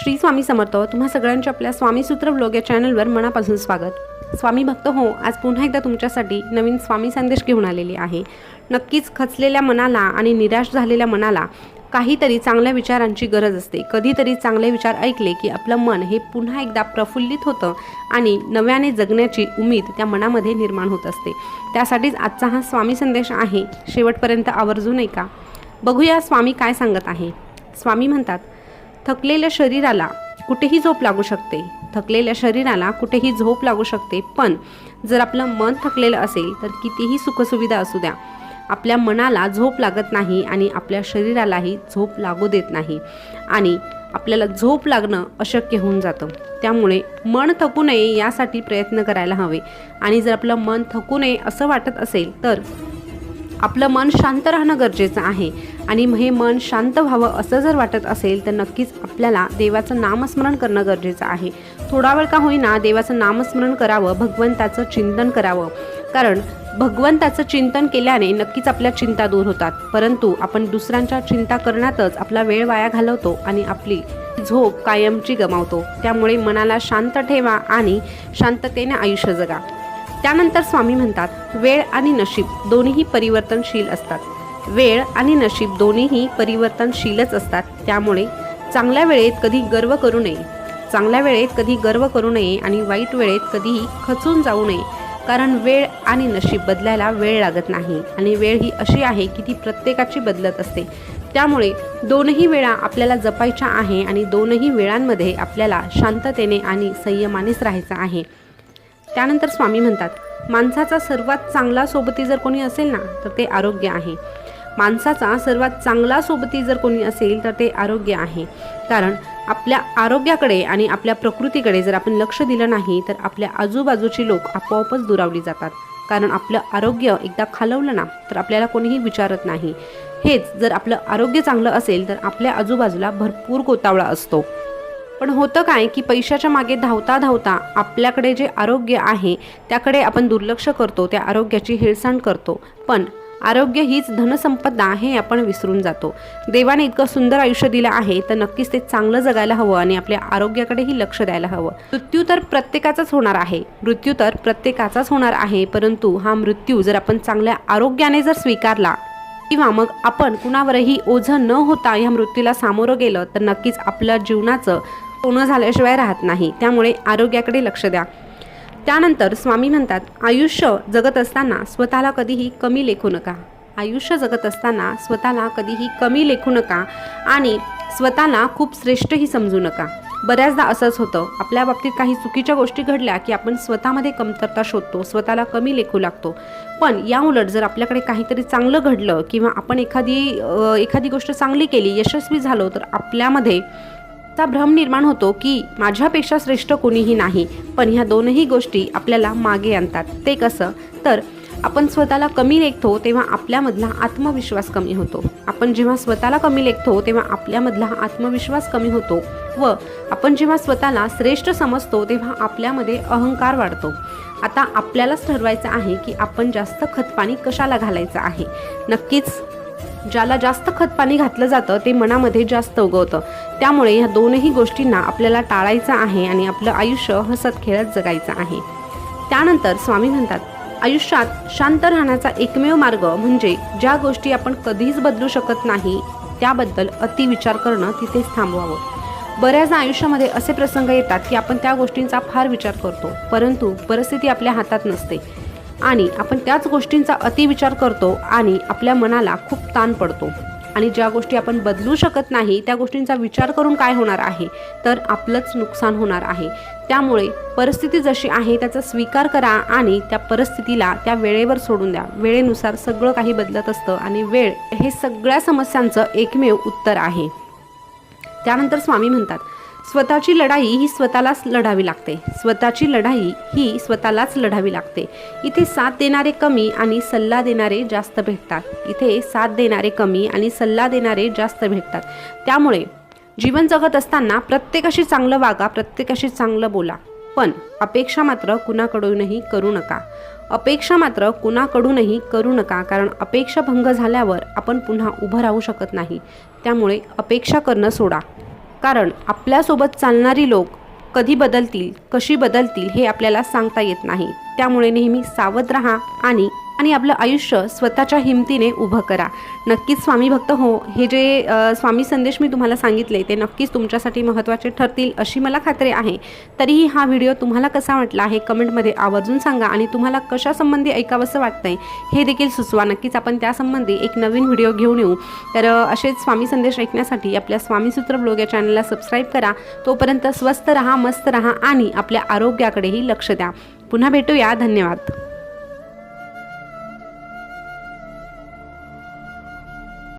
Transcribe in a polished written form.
श्री स्वामी समर्थ. तुम्हा सगळ्यांचे आपल्या स्वामीसूत्र ब्लॉग या चॅनलवर मनापासून स्वागत. स्वामी भक्त हो, आज पुन्हा एकदा तुमच्यासाठी नवीन स्वामी संदेश घेऊन आलेली आहे. नक्कीच खचलेल्या मनाला आणि निराश झालेल्या मनाला काहीतरी चांगल्या विचारांची गरज असते. कधीतरी चांगले विचार ऐकले की आपलं मन हे पुन्हा एकदा प्रफुल्लित होतं आणि नव्याने जगण्याची उमेद त्या मनामध्ये निर्माण होत असते. त्यासाठीच आजचा हा स्वामी संदेश आहे. शेवटपर्यंत आवर्जून ऐका. बघूया स्वामी काय सांगत आहे. स्वामी म्हणतात, थकलेल्या शरीराला कुठेही झोप लागू शकते. थकलेल्या शरीराला कुठेही झोप लागू शकते, पण जर आपलं मन थकलेलं असेल तर कितीही सुखसुविधा असू द्या, आपल्या मनाला झोप लागत नाही आणि आपल्या शरीरालाही झोप लागू देत नाही आणि आपल्याला झोप लागणं अशक्य होऊन जातं. त्यामुळे मन थकू नये यासाठी प्रयत्न करायला हवे. आणि जर आपलं मन थकू नये असं वाटत असेल तर आपलं मन शांत राहणं गरजेचं आहे. आणि हे मन शांत व्हावं असं जर वाटत असेल तर नक्कीच आपल्याला देवाचं नामस्मरण करणं गरजेचं आहे. थोडा वेळ का होईना देवाचं नामस्मरण करावं, भगवंताचं चिंतन करावं. कारण भगवंताचं चिंतन केल्याने नक्कीच आपल्या चिंता दूर होतात. परंतु आपण दुसऱ्यांच्या चिंता करण्यातच आपला वेळ वाया घालवतो आणि आपली झोप कायमची गमावतो. त्यामुळे मनाला शांत ठेवा आणि शांततेने आयुष्य जगा. त्यानंतर स्वामी म्हणतात, वेळ आणि नशीब दोन्हीही परिवर्तनशील असतात. वेळ आणि नशीब दोन्हीही परिवर्तनशीलच असतात. त्यामुळे चांगल्या वेळेत कधी गर्व करू नये. चांगल्या वेळेत कधी गर्व करू नये आणि वाईट वेळेत कधीही खचून जाऊ नये. कारण वेळ आणि नशीब बदलायला वेळ लागत नाही आणि वेळ ही अशी आहे की ती प्रत्येकाची बदलत असते. त्यामुळे दोनही वेळा आपल्याला जपायच्या आहे आणि दोनही वेळांमध्ये आपल्याला शांततेने आणि संयमानेच राहायचं आहे. त्यानंतर स्वामी म्हणतात, माणसाचा सर्वात चांगला सोबती जर कोणी असेल ना तर ते आरोग्य आहे. माणसाचा सर्वात चांगला सोबती जर कोणी असेल तर ते आरोग्य आहे. कारण आपल्या आरोग्याकडे आणि आपल्या प्रकृतीकडे जर आपण लक्ष दिलं नाही तर आपल्या आजूबाजूची लोक आपोआपच दुरावली जातात. कारण आपलं आरोग्य एकदा खालवलं ना तर आपल्याला कोणीही विचारत नाही. हेच जर आपलं आरोग्य चांगलं असेल तर आपल्या आजूबाजूला भरपूर गोतावळा असतो. पण होतं काय की पैशाच्या मागे धावता धावता आपल्याकडे जे आरोग्य आहे त्याकडे आपण दुर्लक्ष करतो, त्या आरोग्याची हेळसांड करतो. पण आरोग्य हीच धनसंपदा हे आपण विसरून जातो. देवाने इतकं सुंदर आयुष्य दिलं आहे तर नक्कीच ते चांगलं जगायला हवं आणि आपल्या आरोग्याकडेही लक्ष द्यायला हवं. मृत्यू तर प्रत्येकाचाच होणार आहे. परंतु हा मृत्यू जर आपण चांगल्या आरोग्याने जर स्वीकारला किंवा मग आपण कुणावरही ओझं न होता या मृत्यूला सामोरं गेलं तर नक्कीच आपल्या जीवनाचं सोनं झाल्याशिवाय राहत नाही. त्यामुळे आरोग्याकडे लक्ष द्या. त्यानंतर स्वामी म्हणतात, आयुष्य जगत असताना स्वतःला कधीही कमी लेखू नका. आयुष्य जगत असताना स्वतःला कधीही कमी लेखू नका आणि स्वतःला खूप श्रेष्ठही समजू नका. बऱ्याचदा असंच होतं, आपल्या बाबतीत काही चुकीच्या गोष्टी घडल्या की आपण स्वतःमध्ये कमतरता शोधतो, स्वतःला कमी लेखू लागतो. पण या उलट जर आपल्याकडे काहीतरी चांगलं घडलं किंवा आपण एखादी गोष्ट चांगली केली, यशस्वी झालो तर आपल्यामध्ये चा भ्रम निर्माण होतो की माझ्यापेक्षा श्रेष्ठ कोणीही नाही. पण ह्या दोनही गोष्टी आपल्याला मागे आणतात. ते कसं तर आपण स्वतःला कमी लेखतो तेव्हा आपल्यामधला आत्मविश्वास कमी होतो. आपण जेव्हा स्वतःला कमी लेखतो तेव्हा आपल्यामधला आत्मविश्वास कमी होतो व आपण जेव्हा स्वतःला श्रेष्ठ समजतो तेव्हा आपल्यामध्ये अहंकार वाढतो. आता आपल्यालाच ठरवायचं आहे की आपण जास्त खतपाणी कशाला घालायचं आहे. नक्कीच ज्याला जास्त खतपाणी घातलं जातं ते मनामध्ये जास्त उगवतं. त्यामुळे ह्या दोनही गोष्टींना आपल्याला टाळायचं आहे आणि आपलं आयुष्य हसत खेळत जगायचं आहे. त्यानंतर स्वामी म्हणतात, आयुष्यात शांत राहण्याचा एकमेव मार्ग म्हणजे ज्या गोष्टी आपण कधीच बदलू शकत नाही त्याबद्दल अतिविचार करणं तिथेच थांबवावं. बऱ्याचदा आयुष्यामध्ये असे प्रसंग येतात की आपण त्या गोष्टींचा फार विचार करतो, परंतु परिस्थिती आपल्या हातात नसते आणि आपण त्याच गोष्टींचा अतिविचार करतो आणि आपल्या मनाला खूप ताण पडतो. आणि ज्या गोष्टी आपण बदलू शकत नाही त्या गोष्टींचा विचार करून काय होणार आहे तर आपलंच नुकसान होणार आहे. त्यामुळे परिस्थिती जशी आहे त्याचा स्वीकार करा आणि त्या परिस्थितीला त्या वेळेवर सोडून द्या. वेळेनुसार सगळं काही बदलत असतं आणि वेळ हे सगळ्या समस्यांचं एकमेव उत्तर आहे. त्यानंतर स्वामी म्हणतात, स्वतःची लढाई ही स्वतःलाच लढावी लागते. स्वतःची लढाई ही स्वतःलाच लढावी लागते. इथे साथ देणारे कमी आणि सल्ला देणारे जास्त भेटतात. त्यामुळे जीवन जगत असताना प्रत्येकाशी चांगलं वागा, प्रत्येकाशी चांगलं बोला. पण अपेक्षा मात्र कुणाकडूनही करू नका. कारण अपेक्षा भंग झाल्यावर आपण पुन्हा उभं राहू शकत नाही. त्यामुळे अपेक्षा करणं सोडा. कारण आपल्यासोबत चालणारी लोक कधी बदलतील, कशी बदलतील हे आपल्याला सांगता येत नाही. त्यामुळे नेहमी सावध राहा आणि आपलं आयुष्य स्वतःच्या हिमतीने उभं करा. नक्कीच स्वामी भक्त हो, हे जे स्वामी संदेश मी तुम्हाला सांगितले ते नक्कीच तुमच्यासाठी महत्त्वाचे ठरतील अशी मला खात्री आहे. तरीही हा व्हिडिओ तुम्हाला कसा वाटला आहे कमेंटमध्ये आवर्जून सांगा आणि तुम्हाला कशासंबंधी ऐकावंसं वाटतंय हे देखील सुचवा. नक्कीच आपण त्यासंबंधी एक नवीन व्हिडिओ घेऊन येऊ. तर असेच स्वामी संदेश ऐकण्यासाठी आपल्या स्वामीसूत्र ब्लॉग या चॅनलला सबस्क्राईब करा. तोपर्यंत स्वस्थ रहा, मस्त रहा आणि आपल्या आरोग्याकडेही लक्ष द्या. पुन्हा भेटूया. धन्यवाद.